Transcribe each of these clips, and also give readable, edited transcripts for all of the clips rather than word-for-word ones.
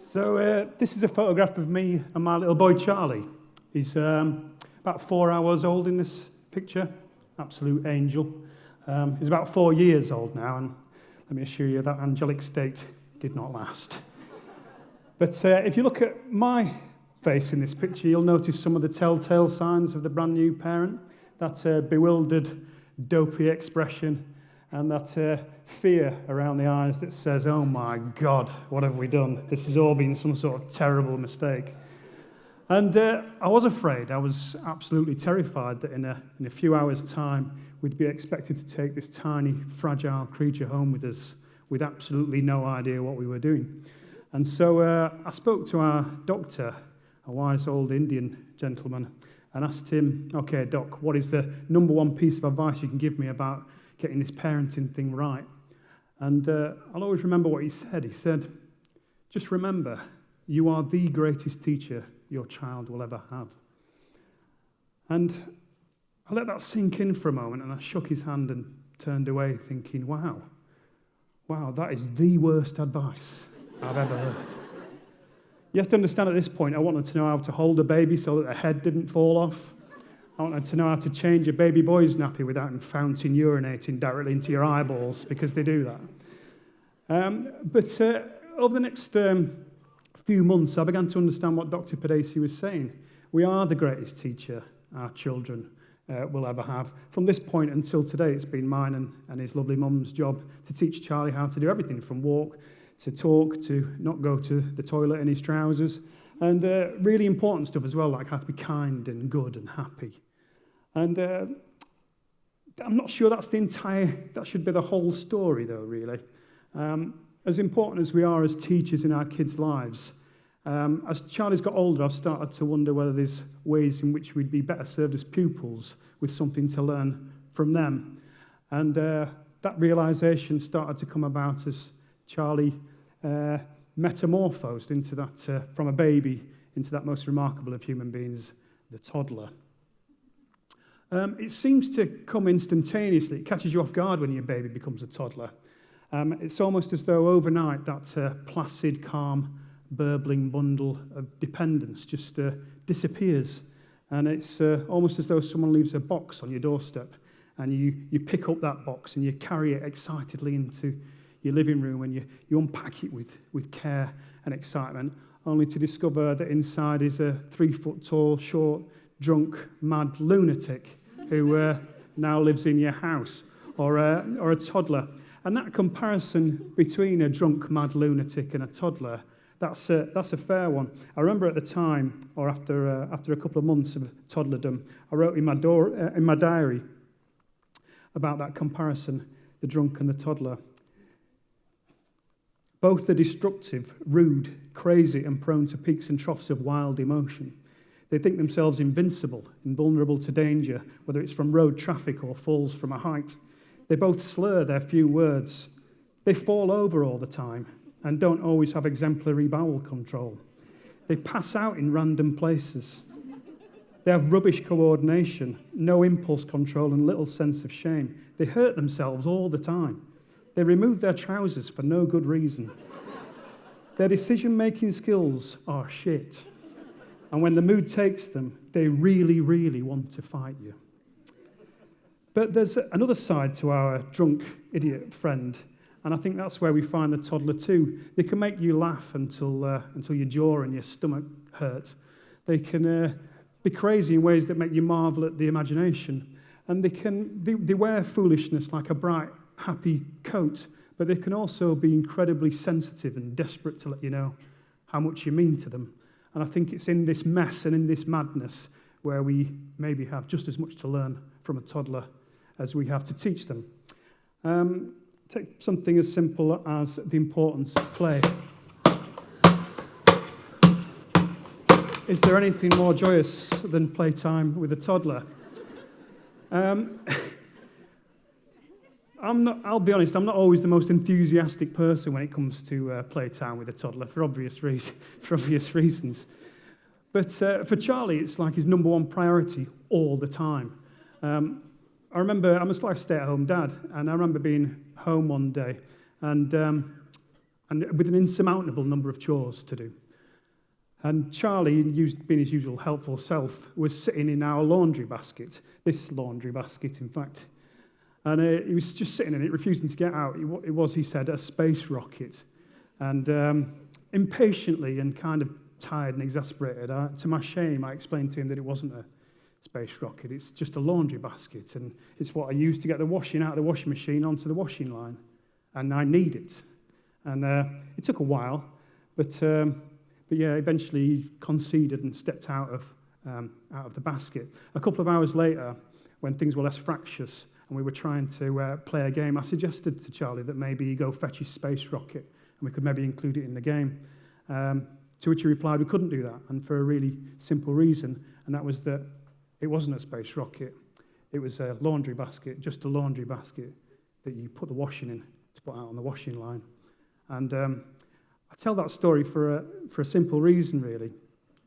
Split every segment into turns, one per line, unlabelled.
So this is a photograph of me and my little boy Charlie. He's about 4 hours old in this picture, absolute angel. He's about 4 years old now, and let me assure you that angelic state did not last. But if you look at my face in this picture, you'll notice some of the telltale signs of the brand new parent, that bewildered, dopey expression, and that fear around the eyes that says, oh my God, what have we done? This has all been some sort of terrible mistake. And I was afraid, I was absolutely terrified that in a few hours' time, we'd be expected to take this tiny, fragile creature home with us with absolutely no idea what we were doing. And so I spoke to our doctor, a wise old Indian gentleman, and asked him, okay, Doc, what is the number one piece of advice you can give me about getting this parenting thing right? And I'll always remember what he said. He said, just remember, you are the greatest teacher your child will ever have. And I let that sink in for a moment, and I shook his hand and turned away thinking, wow, that is the worst advice I've ever heard. You have to understand at this point, I wanted to know how to hold a baby so that the head didn't fall off. I wanted to know how to change a baby boy's nappy without him fountain urinating directly into your eyeballs, because they do that. But over the next few months, I began to understand what Dr. Padesi was saying. We are the greatest teacher our children will ever have. From this point until today, it's been mine and his lovely mum's job to teach Charlie how to do everything from walk to talk to not go to the toilet in his trousers, and really important stuff as well, like how to be kind and good and happy. And I'm not sure that should be the whole story, though, really. As important as we are as teachers in our kids' lives, as Charlie's got older, I've started to wonder whether there's ways in which we'd be better served as pupils with something to learn from them. And that realisation started to come about as Charlie metamorphosed into that, from a baby into that most remarkable of human beings, the toddler. It seems to come instantaneously. It catches you off guard when your baby becomes a toddler. It's almost as though overnight that placid, calm, burbling bundle of dependence just disappears. And it's almost as though someone leaves a box on your doorstep, and you pick up that box and you carry it excitedly into your living room, and you unpack it with care and excitement, only to discover that inside is a 3-foot-tall, short, drunk, mad lunatic who now lives in your house, or a toddler. And that comparison between a drunk, mad lunatic and a toddler, that's a fair one. I remember at the time, or after a couple of months of toddlerdom, I wrote in my diary about that comparison, the drunk and the toddler. Both are destructive, rude, crazy, and prone to peaks and troughs of wild emotion. They think themselves invincible, invulnerable to danger, whether it's from road traffic or falls from a height. They both slur their few words. They fall over all the time and don't always have exemplary bowel control. They pass out in random places. They have rubbish coordination, no impulse control, and little sense of shame. They hurt themselves all the time. They remove their trousers for no good reason. Their decision-making skills are shit. And when the mood takes them, they really, really want to fight you. But there's another side to our drunk idiot friend, and I think that's where we find the toddler too. They can make you laugh until your jaw and your stomach hurt. They can be crazy in ways that make you marvel at the imagination. And they wear foolishness like a bright, happy coat, but they can also be incredibly sensitive and desperate to let you know how much you mean to them. And I think it's in this mess and in this madness where we maybe have just as much to learn from a toddler as we have to teach them. Take something as simple as the importance of play. Is there anything more joyous than playtime with a toddler? I'll be honest, I'm not always the most enthusiastic person when it comes to playtime with a toddler for obvious reasons. But for Charlie, it's like his number one priority all the time. I remember, I'm a stay-at-home dad, and I remember being home one day, and and with an insurmountable number of chores to do. And Charlie, being his usual helpful self, was sitting in our laundry basket, this laundry basket, in fact. And he was just sitting in it, refusing to get out. It was, he said, a space rocket. And impatiently and kind of tired and exasperated, to my shame, I explained to him that it wasn't a space rocket. It's just a laundry basket, and it's what I use to get the washing out of the washing machine onto the washing line. And I need it. And it took a while, but yeah, eventually he conceded and stepped out of the basket. A couple of hours later, when things were less fractious and we were trying to play a game, I suggested to Charlie that maybe he go fetch his space rocket and we could maybe include it in the game. To which he replied we couldn't do that, and for a really simple reason, and that was that it wasn't a space rocket. It was a laundry basket, just a laundry basket that you put the washing in to put out on the washing line. And I tell that story for a simple reason, really.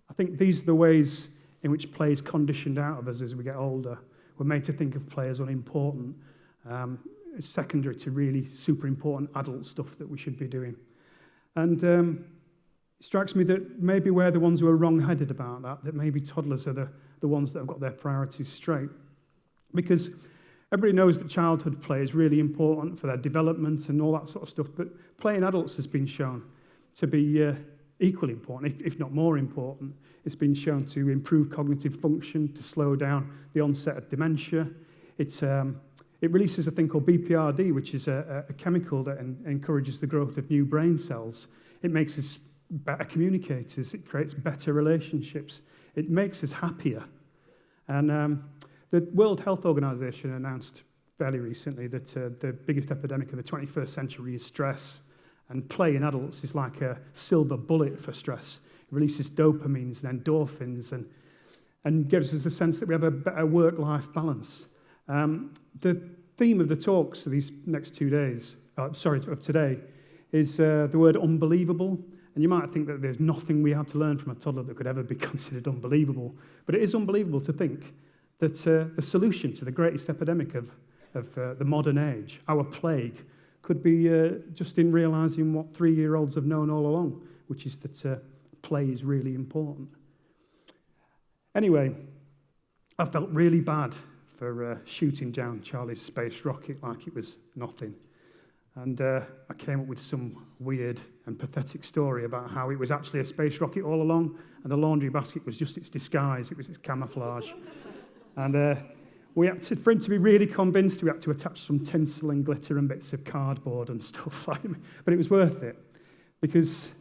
I think these are the ways in which play is conditioned out of us as we get older. We're made to think of play as unimportant. It's secondary to really super important adult stuff that we should be doing. And it strikes me that maybe we're the ones who are wrong-headed about that maybe toddlers are the ones that have got their priorities straight. Because everybody knows that childhood play is really important for their development and all that sort of stuff, but play in adults has been shown to be equally important, if not more important. It's been shown to improve cognitive function, to slow down the onset of dementia. It releases a thing called BPRD, which is a chemical that encourages the growth of new brain cells. It makes us better communicators. It creates better relationships. It makes us happier. And the World Health Organization announced fairly recently that the biggest epidemic of the 21st century is stress. And play in adults is like a silver bullet for stress. It releases dopamines and endorphins and gives us the sense that we have a better work-life balance. The theme of the talks of these next 2 days, of today, is the word unbelievable. And you might think that there's nothing we have to learn from a toddler that could ever be considered unbelievable. But it is unbelievable to think that the solution to the greatest epidemic of the modern age, our plague, could be just in realizing what 3-year-olds have known all along, which is that play is really important. Anyway, I felt really bad for shooting down Charlie's space rocket like it was nothing. And I came up with some weird and pathetic story about how it was actually a space rocket all along, and the laundry basket was just its disguise, it was its camouflage. And for him to be really convinced, we had to attach some tinsel and glitter and bits of cardboard and stuff like that. But it was worth it, because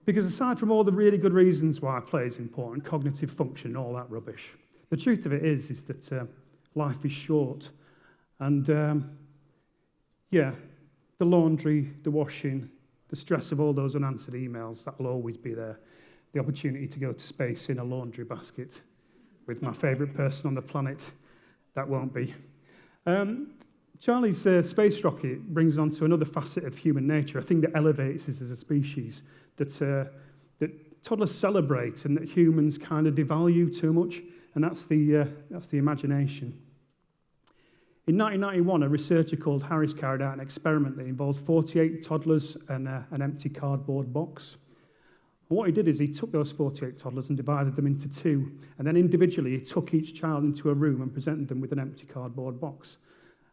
aside from all the really good reasons why play is important, cognitive function, all that rubbish, the truth of it is that life is short. And the laundry, the washing, the stress of all those unanswered emails, that will always be there. The opportunity to go to space in a laundry basket with my favourite person on the planet, that won't be. Charlie's space rocket brings us on to another facet of human nature, a thing that elevates us as a species, that toddlers celebrate and that humans kind of devalue too much, and that's the imagination. In 1991, a researcher called Harris carried out an experiment that involved 48 toddlers and an empty cardboard box. And what he did is he took those 48 toddlers and divided them into two, and then individually he took each child into a room and presented them with an empty cardboard box.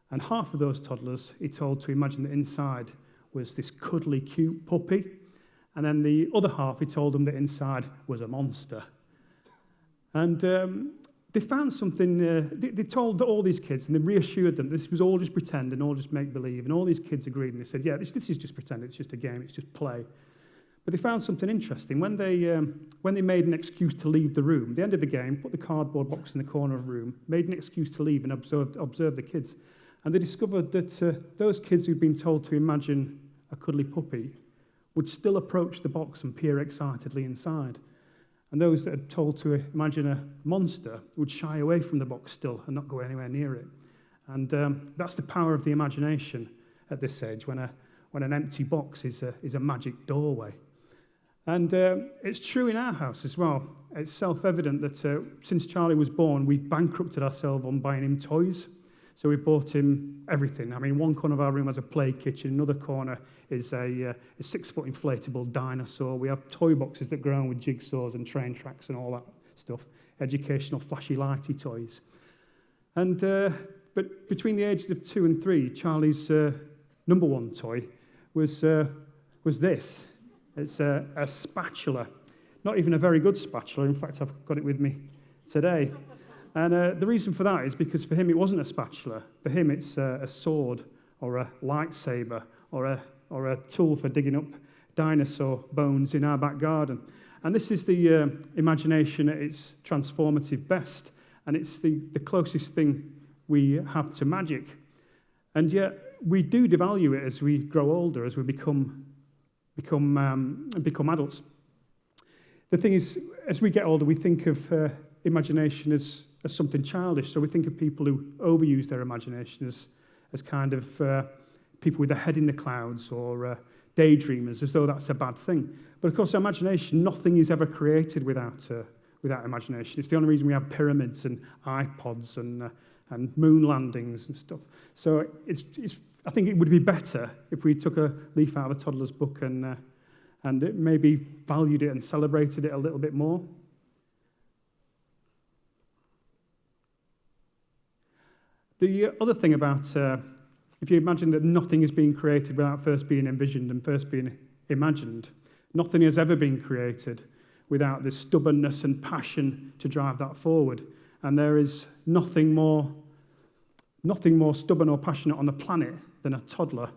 And half of those toddlers he told to imagine that inside was this cuddly, cute puppy, and then the other half he told them that inside was a monster. And they found something, they told all these kids, and they reassured them this was all just pretend and all just make-believe, and all these kids agreed, and they said, yeah, this is just pretend, it's just a game, it's just play. But they found something interesting. When they made an excuse to leave the room, they ended the game, put the cardboard box in the corner of the room, made an excuse to leave and observed the kids. And they discovered that those kids who'd been told to imagine a cuddly puppy would still approach the box and peer excitedly inside. And those that had told to imagine a monster would shy away from the box still and not go anywhere near it. And that's the power of the imagination at this age, when an empty box is a magic doorway. And it's true in our house as well. It's self-evident that since Charlie was born, we've bankrupted ourselves on buying him toys. So we bought him everything. I mean, one corner of our room has a play kitchen, another corner is a 6-foot inflatable dinosaur. We have toy boxes that grow on with jigsaws and train tracks and all that stuff, educational flashy lighty toys. And but between the ages of 2 and 3, Charlie's number one toy was this. It's a spatula. Not even a very good spatula. In fact, I've got it with me today. And the reason for that is because for him it wasn't a spatula. For him it's a sword or a lightsaber or a tool for digging up dinosaur bones in our back garden. And this is the imagination at its transformative best. And it's the closest thing we have to magic. And yet we do devalue it as we grow older, as we become adults. The thing is, as we get older, we think of imagination as something childish. So we think of people who overuse their imagination as kind of people with their head in the clouds or daydreamers, as though that's a bad thing. But of course, imagination, nothing is ever created without imagination. It's the only reason we have pyramids and iPods and moon landings and stuff. So I think it would be better if we took a leaf out of a toddler's book and maybe valued it and celebrated it a little bit more. The other thing about, if you imagine that nothing is being created without first being envisioned and first being imagined, nothing has ever been created without this stubbornness and passion to drive that forward. And there is nothing more stubborn or passionate on the planet than a toddler.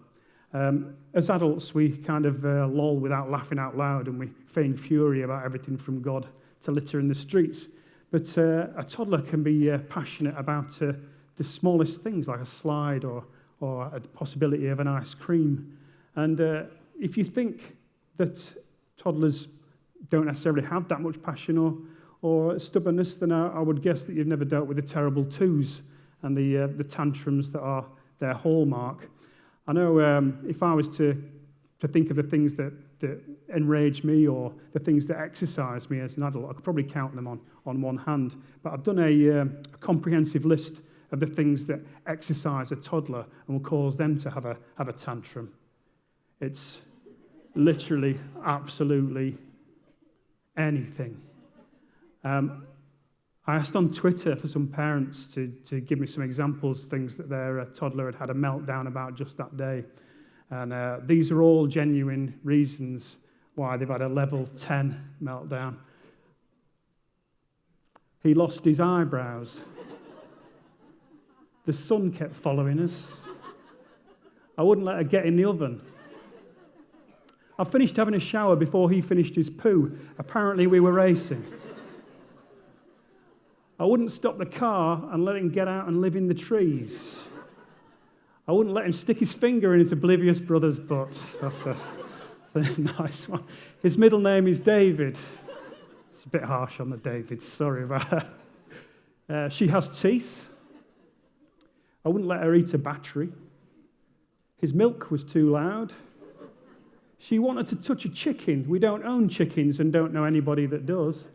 As adults, we kind of loll without laughing out loud, and we feign fury about everything from God to litter in the streets. But a toddler can be passionate about the smallest things, like a slide or a possibility of an ice cream. And if you think that toddlers don't necessarily have that much passion or stubbornness, then I would guess that you've never dealt with the terrible twos and the tantrums that are their hallmark. I know if I was to think of the things that enrage me or the things that exercise me as an adult, I could probably count them on one hand. But I've done a comprehensive list of the things that exercise a toddler and will cause them to have a tantrum. It's literally, absolutely anything. I asked on Twitter for some parents to give me some examples, things that their toddler had a meltdown about just that day. And these are all genuine reasons why they've had a level 10 meltdown. He lost his eyebrows. The sun kept following us. I wouldn't let her get in the oven. I finished having a shower before he finished his poo. Apparently we were racing. I wouldn't stop the car and let him get out and live in the trees. I wouldn't let him stick his finger in his oblivious brother's butt. That's a nice one. His middle name is David. It's a bit harsh on the David, sorry about that. She has teeth. I wouldn't let her eat a battery. His milk was too loud. She wanted to touch a chicken. We don't own chickens and don't know anybody that does.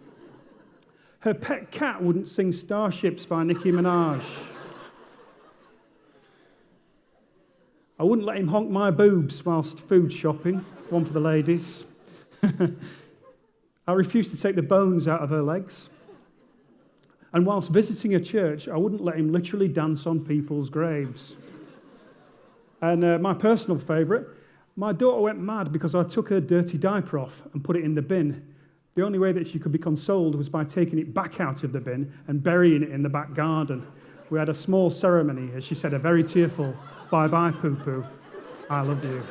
Her pet cat wouldn't sing Starships by Nicki Minaj. I wouldn't let him honk my boobs whilst food shopping. One for the ladies. I refused to take the bones out of her legs. And whilst visiting a church, I wouldn't let him literally dance on people's graves. And my personal favourite, my daughter went mad because I took her dirty diaper off and put it in the bin. The only way that she could be consoled was by taking it back out of the bin and burying it in the back garden. We had a small ceremony, as she said, a very tearful bye-bye, poo-poo. I love you.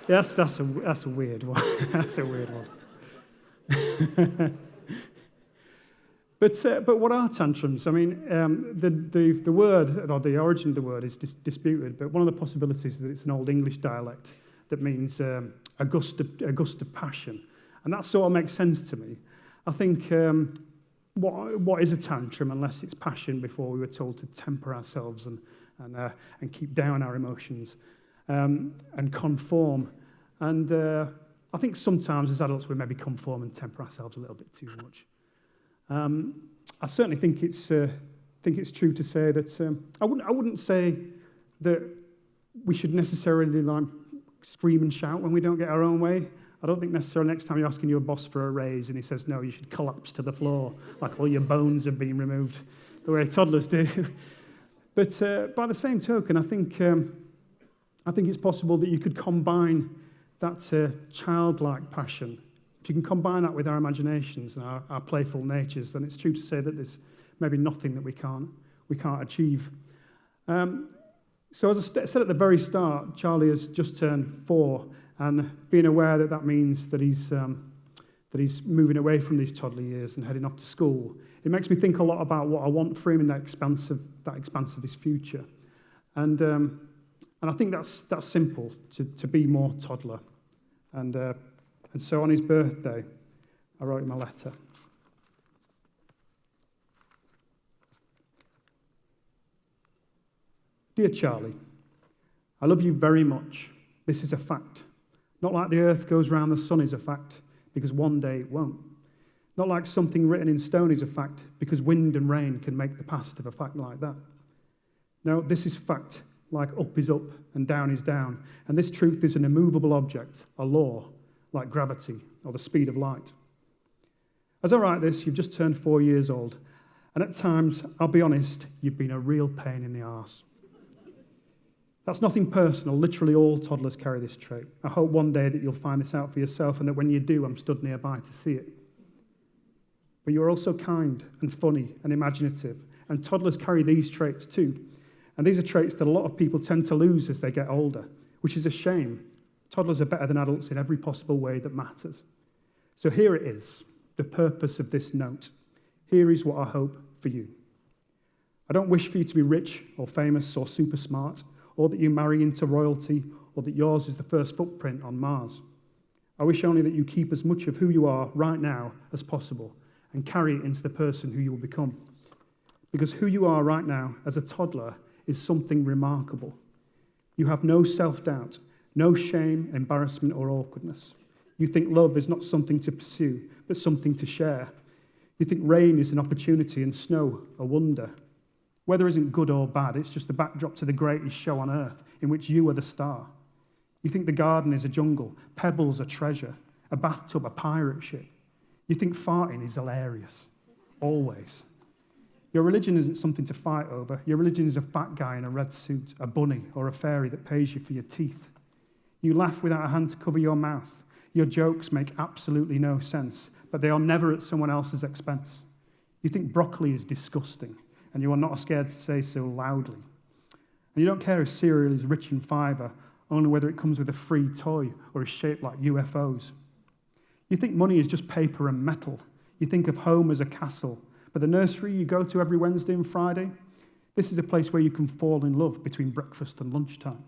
Yes, that's a weird one. That's a weird one. But what are tantrums? I mean, the word, or the origin of the word is disputed, but one of the possibilities is that it's an Old English dialect that means a gust of passion. And that sort of makes sense to me. I think, what is a tantrum unless it's passion before we were told to temper ourselves and keep down our emotions and conform. And I think sometimes as adults we maybe conform and temper ourselves a little bit too much. I certainly think it's true to say that I wouldn't say that we should necessarily like scream and shout when we don't get our own way. I don't think necessarily next time you're asking your boss for a raise and he says no, you should collapse to the floor like all your bones have been removed, the way toddlers do. But by the same token, I think it's possible that you could combine that childlike passion. If you can combine that with our imaginations and our playful natures, then it's true to say that there's maybe nothing that we can't achieve. So as I said at the very start, Charlie has just turned 4, and being aware that means that he's moving away from these toddler years and heading off to school, it makes me think a lot about what I want for him in that expanse of his future. And I think that's simple, to be more toddler. And so on his birthday, I wrote him a letter. Dear Charlie, I love you very much. This is a fact. Not like the earth goes round the sun is a fact, because one day it won't. Not like something written in stone is a fact, because wind and rain can make the past of a fact like that. No, this is fact, like up is up and down is down, and this truth is an immovable object, a law, like gravity or the speed of light. As I write this, you've just turned 4 years old, and at times, I'll be honest, you've been a real pain in the arse. That's nothing personal. Literally all toddlers carry this trait. I hope one day that you'll find this out for yourself and that when you do, I'm stood nearby to see it. But you're also kind and funny and imaginative, and toddlers carry these traits too. And these are traits that a lot of people tend to lose as they get older, which is a shame. Toddlers are better than adults in every possible way that matters. So here it is, the purpose of this note. Here is what I hope for you. I don't wish for you to be rich or famous or super smart, or that you marry into royalty, or that yours is the first footprint on Mars. I wish only that you keep as much of who you are right now as possible and carry it into the person who you will become. Because who you are right now as a toddler is something remarkable. You have no self-doubt, no shame, embarrassment, or awkwardness. You think love is not something to pursue, but something to share. You think rain is an opportunity and snow a wonder. Weather isn't good or bad, it's just the backdrop to the greatest show on earth, in which you are the star. You think the garden is a jungle, pebbles a treasure, a bathtub a pirate ship. You think farting is hilarious, always. Your religion isn't something to fight over. Your religion is a fat guy in a red suit, a bunny, or a fairy that pays you for your teeth. You laugh without a hand to cover your mouth. Your jokes make absolutely no sense, but they are never at someone else's expense. You think broccoli is disgusting, and you are not scared to say so loudly. And you don't care if cereal is rich in fibre, only whether it comes with a free toy or is shaped like UFOs. You think money is just paper and metal. You think of home as a castle, but the nursery you go to every Wednesday and Friday, this is a place where you can fall in love between breakfast and lunchtime.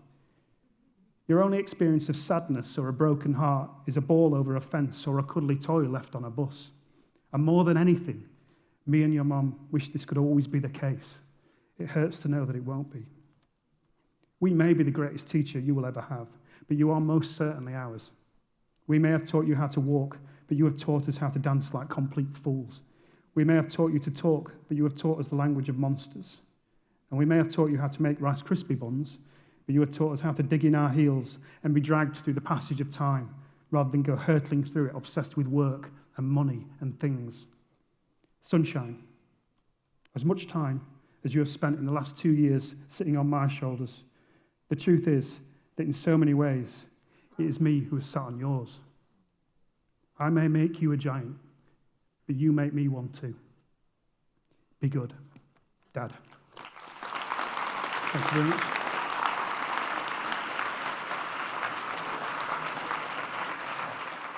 Your only experience of sadness or a broken heart is a ball over a fence or a cuddly toy left on a bus. And more than anything, me and your mum wish this could always be the case. It hurts to know that it won't be. We may be the greatest teacher you will ever have, but you are most certainly ours. We may have taught you how to walk, but you have taught us how to dance like complete fools. We may have taught you to talk, but you have taught us the language of monsters. And we may have taught you how to make Rice Krispie buns, but you have taught us how to dig in our heels and be dragged through the passage of time, rather than go hurtling through it, obsessed with work and money and things. Sunshine, as much time as you have spent in the last 2 years sitting on my shoulders, the truth is that in so many ways, it is me who has sat on yours. I may make you a giant, but you make me one too. Be good, Dad. Thank you very much.